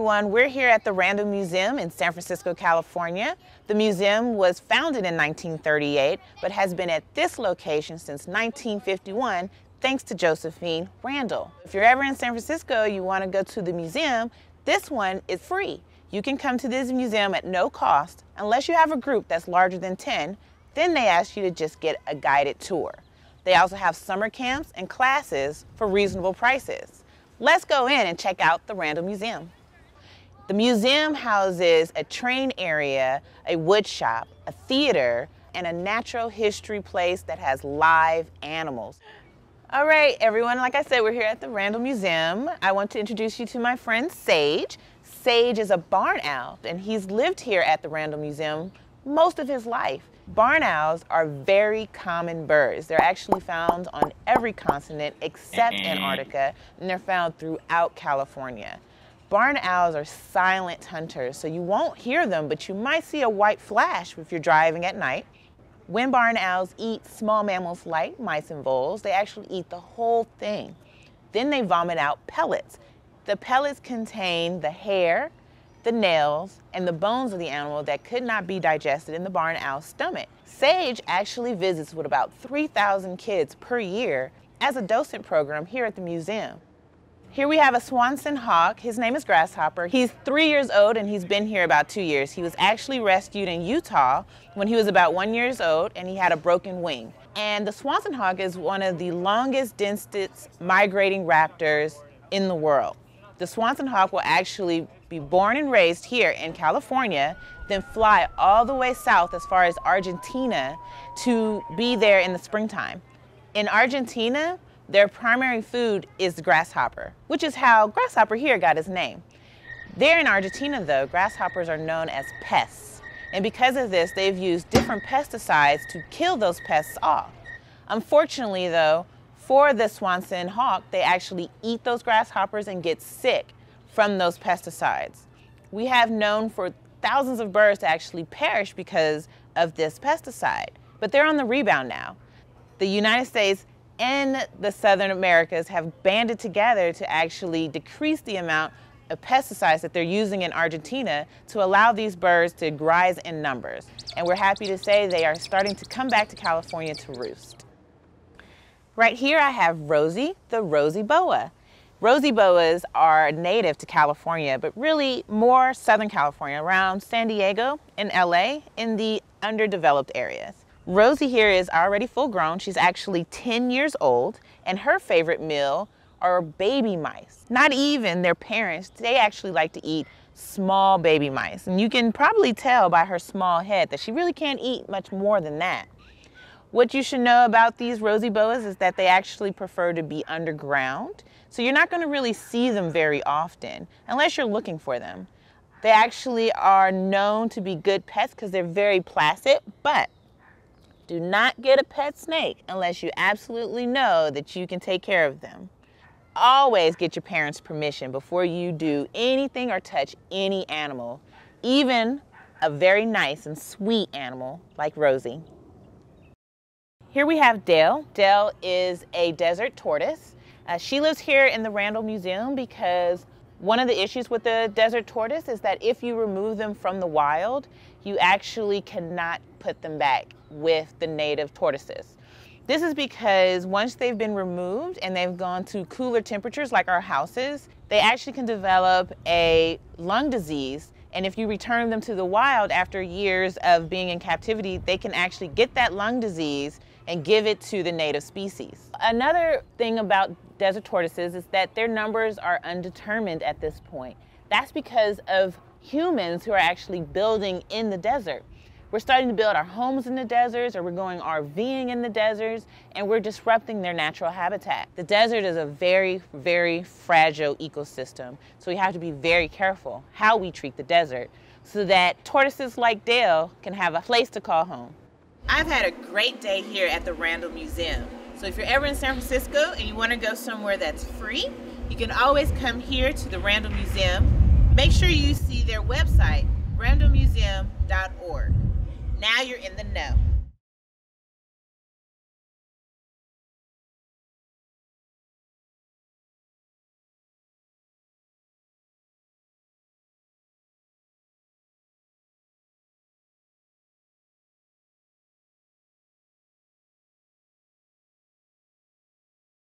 everyone, we're here at the Randall Museum in San Francisco, California. The museum was founded in 1938, but has been at this location since 1951, thanks to Josephine Randall. If you're ever in San Francisco, you want to go to the museum, this one is free. You can come to this museum at no cost, unless you have a group that's larger than 10, then they ask you to just get a guided tour. They also have summer camps and classes for reasonable prices. Let's go in and check out the Randall Museum. The museum houses a train area, a wood shop, a theater, and a natural history place that has live animals. All right, everyone, like I said, we're here at the Randall Museum. I want to introduce you to my friend Sage. Sage is a barn owl, and he's lived here at the Randall Museum most of his life. Barn owls are very common birds. They're actually found on every continent except Antarctica, and they're found throughout California. Barn owls are silent hunters, so you won't hear them, but you might see a white flash if you're driving at night. When barn owls eat small mammals like mice and voles, they actually eat the whole thing. Then they vomit out pellets. The pellets contain the hair, the nails, and the bones of the animal that could not be digested in the barn owl's stomach. Sage actually visits with about 3,000 kids per year as a docent program here at the museum. Here we have a Swanson Hawk. His name is Grasshopper. He's 3 years old and he's been here about 2 years. He was actually rescued in Utah when he was about 1 year old and he had a broken wing. And the Swanson Hawk is one of the longest, densest migrating raptors in the world. The Swanson Hawk will actually be born and raised here in California, then fly all the way south as far as Argentina to be there in the springtime. In Argentina, their primary food is the grasshopper, which is how Grasshopper here got his name. There in Argentina, though, grasshoppers are known as pests. And because of this, they've used different pesticides to kill those pests off. Unfortunately, though, for the Swanson Hawk, they actually eat those grasshoppers and get sick from those pesticides. We have known for thousands of birds to actually perish because of this pesticide, but they're on the rebound now. The United States and the Southern Americas have banded together to actually decrease the amount of pesticides that they're using in Argentina to allow these birds to rise in numbers. And we're happy to say they are starting to come back to California to roost. Right here I have Rosy, the Rosy Boa. Rosy Boas are native to California, but really more Southern California, around San Diego and LA, in the underdeveloped areas. Rosy here is already full grown. She's actually 10 years old, and her favorite meal are baby mice. Not even their parents. They actually like to eat small baby mice. And you can probably tell by her small head that she really can't eat much more than that. What you should know about these Rosy Boas is that they actually prefer to be underground. So you're not going to really see them very often unless you're looking for them. They actually are known to be good pets because they're very placid, but do not get a pet snake unless you absolutely know that you can take care of them. Always get your parents' permission before you do anything or touch any animal, even a very nice and sweet animal like Rosy. Here we have Dale. Dale is a desert tortoise. She lives here in the Randall Museum because one of the issues with the desert tortoise is that if you remove them from the wild, you actually cannot put them back with the native tortoises. This is because once they've been removed and they've gone to cooler temperatures like our houses, they actually can develop a lung disease. And if you return them to the wild after years of being in captivity, they can actually get that lung disease and give it to the native species. Another thing about desert tortoises is that their numbers are undetermined at this point. That's because of humans who are actually building in the desert. We're starting to build our homes in the deserts, or we're going RVing in the deserts, and we're disrupting their natural habitat. The desert is a very, very fragile ecosystem, so we have to be very careful how we treat the desert so that tortoises like Dale can have a place to call home. I've had a great day here at the Randall Museum. So if you're ever in San Francisco and you want to go somewhere that's free, you can always come here to the Randall Museum. Make sure you see their website, randallmuseum.org. Now you're in the know.